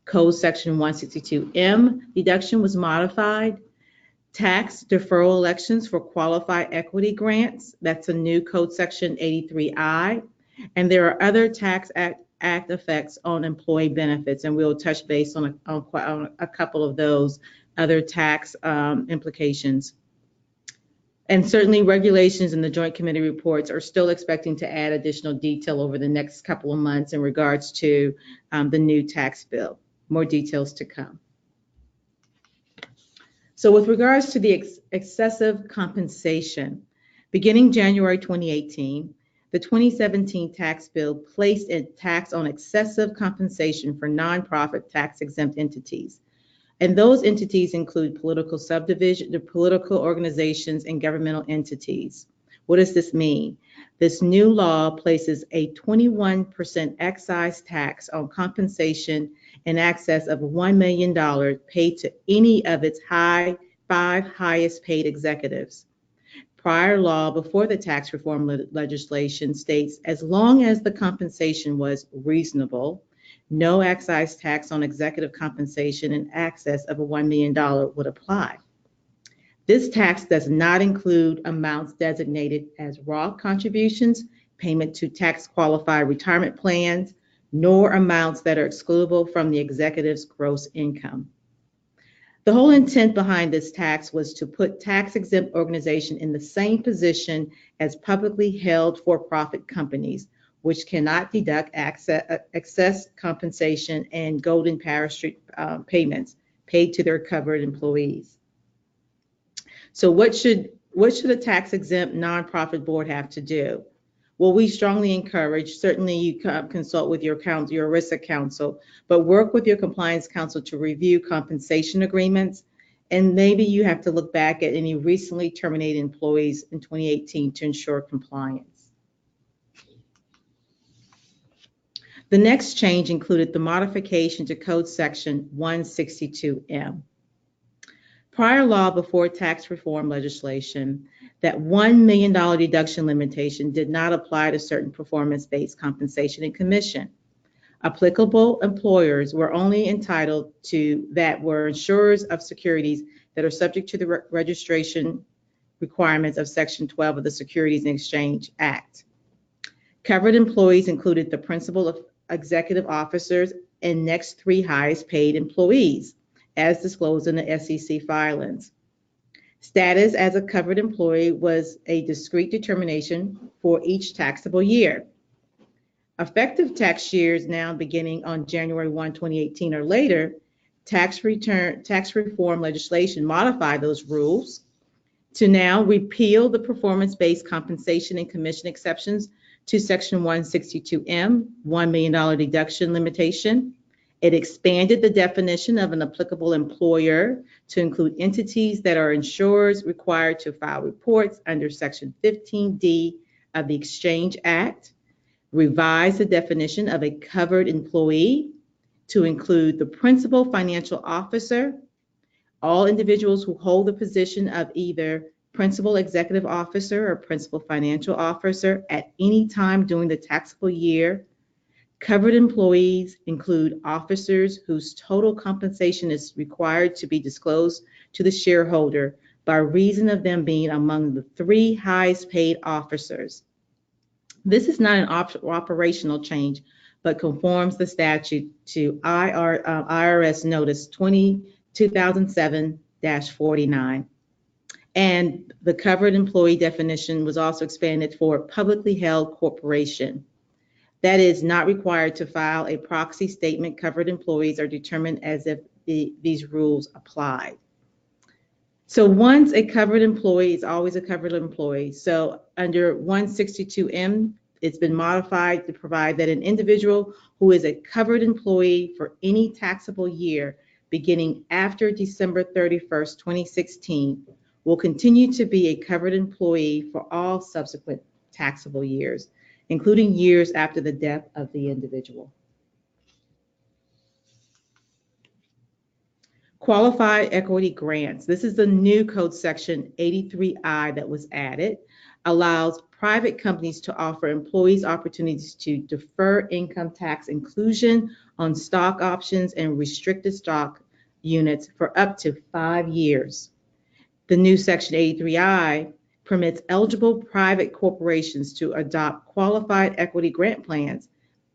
Code Section 162M deduction was modified. Tax deferral elections for qualified equity grants. That's a new Code Section 83I. And there are other Tax Act effects on employee benefits, and we'll touch base on a couple of those other tax implications. And certainly regulations in the Joint Committee reports are still expecting to add additional detail over the next couple of months in regards to the new tax bill. More details to come. So with regards to the excessive compensation, beginning January 2018, the 2017 tax bill placed a tax on excessive compensation for nonprofit tax-exempt entities. And those entities include political subdivision, the political organizations, and governmental entities. What does this mean? This new law places a 21% excise tax on compensation in excess of $1 million paid to any of its five highest paid executives. Prior law before the tax reform legislation states as long as the compensation was reasonable, no excise tax on executive compensation in excess of $1 million would apply. This tax does not include amounts designated as Roth contributions, payment to tax-qualified retirement plans, nor amounts that are excludable from the executive's gross income. The whole intent behind this tax was to put tax-exempt organizations in the same position as publicly held for-profit companies, which cannot deduct excess compensation and golden parachute payments paid to their covered employees. So what should a tax-exempt nonprofit board have to do? Well, we strongly encourage, certainly you consult with your ERISA counsel, but work with your compliance counsel to review compensation agreements. And maybe you have to look back at any recently terminated employees in 2018 to ensure compliance. The next change included the modification to Code Section 162M. Prior law before tax reform legislation, that $1 million deduction limitation did not apply to certain performance-based compensation and commission. Applicable employers were only entitled to that were insurers of securities that are subject to the registration requirements of Section 12 of the Securities and Exchange Act. Covered employees included the principal of executive officers and next three highest paid employees, as disclosed in the SEC filings. Status as a covered employee was a discrete determination for each taxable year. Effective tax years now beginning on January 1, 2018 or later, tax reform legislation modified those rules to now repeal the performance-based compensation and commission exceptions to Section 162M, $1 million deduction limitation. It expanded the definition of an applicable employer to include entities that are insurers required to file reports under Section 15D of the Exchange Act, revised the definition of a covered employee to include the principal financial officer, all individuals who hold the position of either principal executive officer or principal financial officer at any time during the taxable year. Covered employees include officers whose total compensation is required to be disclosed to the shareholder by reason of them being among the three highest paid officers. This is not an operational change, but conforms the statute to IRS Notice 2007-49. And the covered employee definition was also expanded for publicly held corporation. That is not required to file a proxy statement. Covered employees are determined as if these rules apply. So once a covered employee is always a covered employee. So under 162M, it's been modified to provide that an individual who is a covered employee for any taxable year beginning after December 31st, 2016, will continue to be a covered employee for all subsequent taxable years, including years after the death of the individual. Qualified equity grants. This is the new Code Section 83I that was added, allows private companies to offer employees opportunities to defer income tax inclusion on stock options and restricted stock units for up to 5 years. The new Section 83I permits eligible private corporations to adopt qualified equity grant plans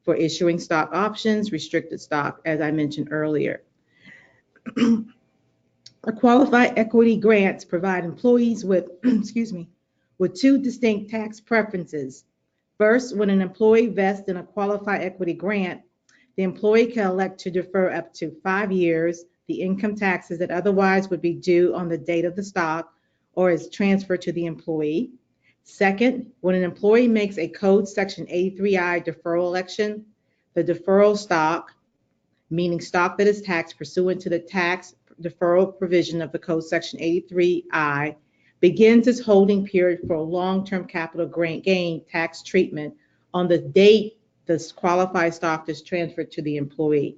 for issuing stock options, restricted stock, as I mentioned earlier. Qualified equity grants provide employees with, with two distinct tax preferences. First, when an employee vests in a qualified equity grant, the employee can elect to defer up to 5 years the income taxes that otherwise would be due on the date of the stock or is transferred to the employee. Second, when an employee makes a Code Section 83I deferral election, the deferral stock, meaning stock that is taxed pursuant to the tax deferral provision of the Code Section 83I, begins its holding period for long-term capital gain tax treatment on the date this qualified stock is transferred to the employee,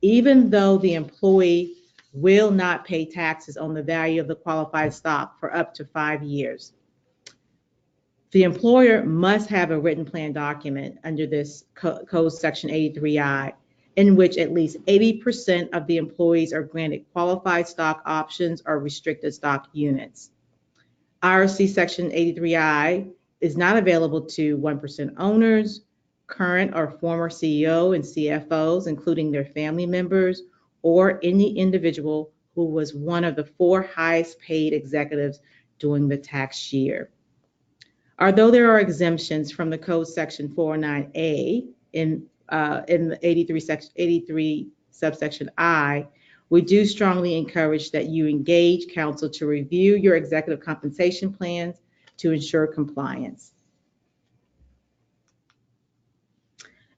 even though the employee will not pay taxes on the value of the qualified stock for up to 5 years. The employer must have a written plan document under this code section 83I, in which at least 80% of the employees are granted qualified stock options or restricted stock units. IRC section 83I is not available to 1% owners, current or former CEO and CFOs, including their family members, or any individual who was one of the 4 highest paid executives during the tax year. Although there are exemptions from the code section 409A in the 83 subsection I, we do strongly encourage that you engage counsel to review your executive compensation plans to ensure compliance.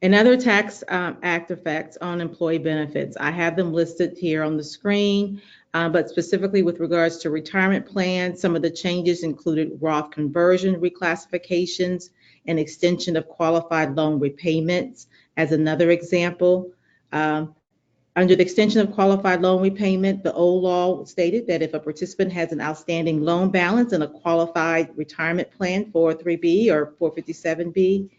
And other Tax Act effects on employee benefits. I have them listed here on the screen, but specifically with regards to retirement plans, some of the changes included Roth conversion reclassifications and extension of qualified loan repayments as another example. Under the extension of qualified loan repayment, the old law stated that if a participant has an outstanding loan balance in a qualified retirement plan, 403B or 457B,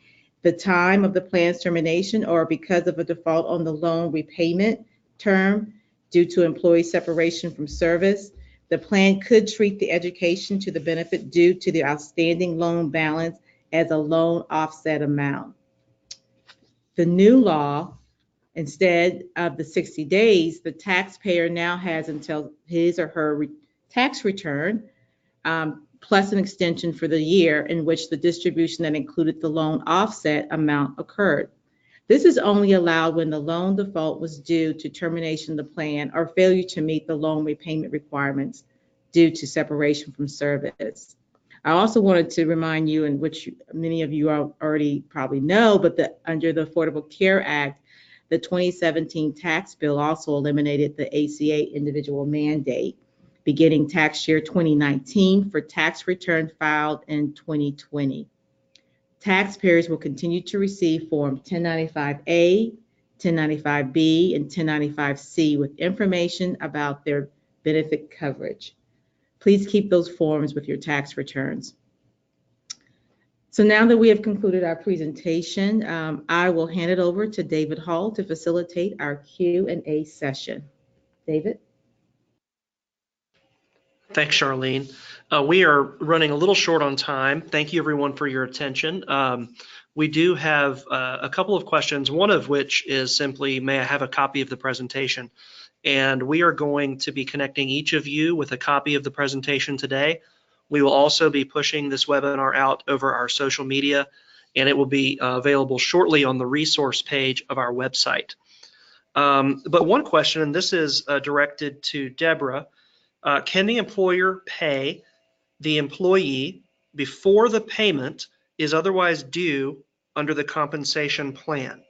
the time of the plan's termination or because of a default on the loan repayment term due to employee separation from service, the plan could treat the education to the benefit due to the outstanding loan balance as a loan offset amount. The new law, instead of the 60 days, the taxpayer now has until his or her tax return plus an extension for the year in which the distribution that included the loan offset amount occurred. This is only allowed when the loan default was due to termination of the plan or failure to meet the loan repayment requirements due to separation from service. I also wanted to remind you, in which many of you already probably know, but under the Affordable Care Act, the 2017 tax bill also eliminated the ACA individual mandate beginning tax year 2019 for tax return filed in 2020. Taxpayers will continue to receive Form 1095A, 1095B, and 1095C with information about their benefit coverage. Please keep those forms with your tax returns. So now that we have concluded our presentation, I will hand it over to David Hall to facilitate our Q&A session. David? Thanks, Charlene. We are running a little short on time. Thank you, everyone, for your attention. We do have a couple of questions, one of which is simply, may I have a copy of the presentation? And we are going to be connecting each of you with a copy of the presentation today. We will also be pushing this webinar out over our social media, and it will be available shortly on the resource page of our website. But one question, and this is directed to Deborah, can the employer pay the employee before the payment is otherwise due under the compensation plan?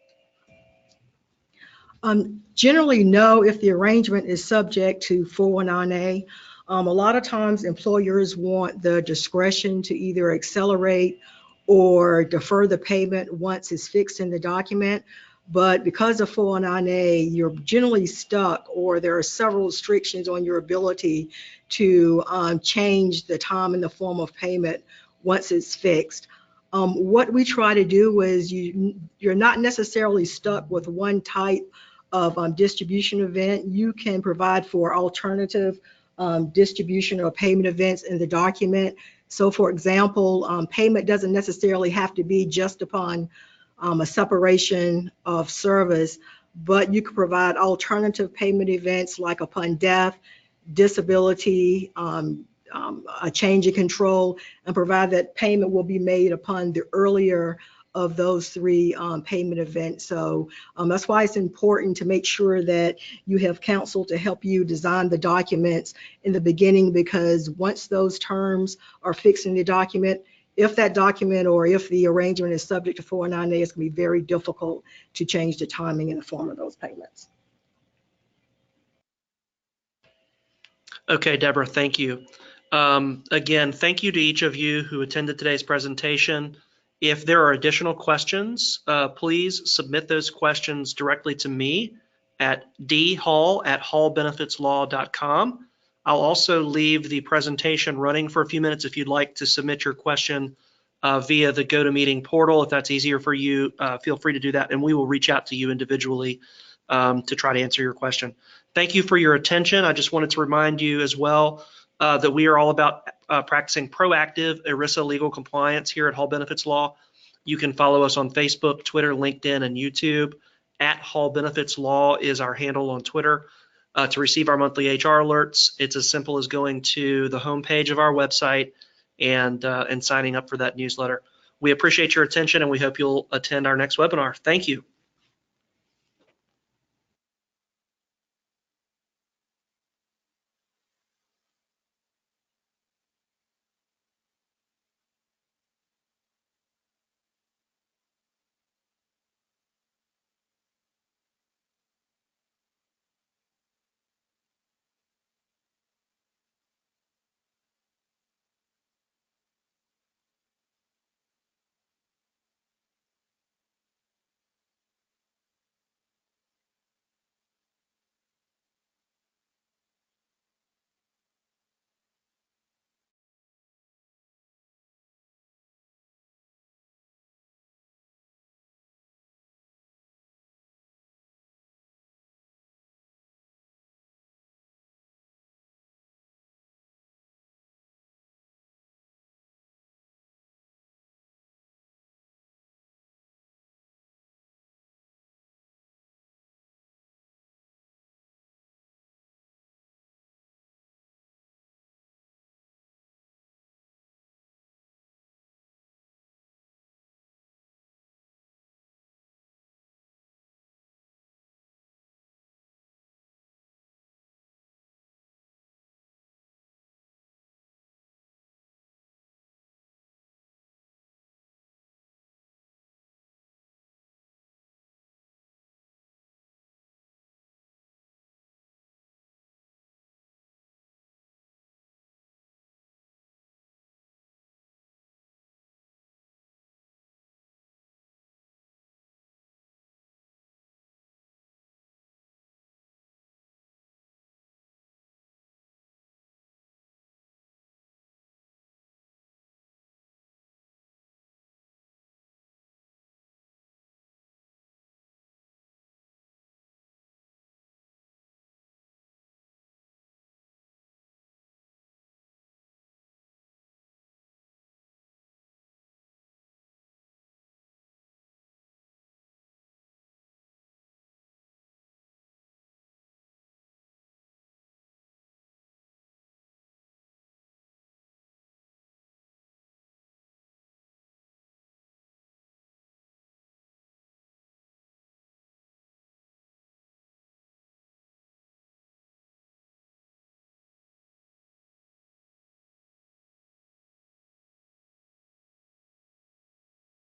Generally, no, if the arrangement is subject to 409A. A lot of times employers want the discretion to either accelerate or defer the payment once it's fixed in the document. But because of 409A, you're generally stuck, or there are several restrictions on your ability to change the time and the form of payment once it's fixed. What we try to do is you're not necessarily stuck with one type of distribution event. You can provide for alternative distribution or payment events in the document. So for example, payment doesn't necessarily have to be just upon a separation of service, but you can provide alternative payment events like upon death, disability, a change in control, and provide that payment will be made upon the earlier of those 3 payment events. So that's why it's important to make sure that you have counsel to help you design the documents in the beginning, because once those terms are fixed in the document, if that document or if the arrangement is subject to 409A, it's going to be very difficult to change the timing and the form of those payments. Okay, Deborah, thank you. Again, thank you to each of you who attended today's presentation. If there are additional questions, please submit those questions directly to me at dhall@hallbenefitslaw.com. I'll also leave the presentation running for a few minutes if you'd like to submit your question via the GoToMeeting portal. If that's easier for you, feel free to do that, and we will reach out to you individually to try to answer your question. Thank you for your attention. I just wanted to remind you as well that we are all about practicing proactive ERISA legal compliance here at Hall Benefits Law. You can follow us on Facebook, Twitter, LinkedIn, and YouTube. At Hall Benefits Law is our handle on Twitter. To receive our monthly HR alerts, it's as simple as going to the homepage of our website and signing up for that newsletter. We appreciate your attention, and we hope you'll attend our next webinar. Thank you.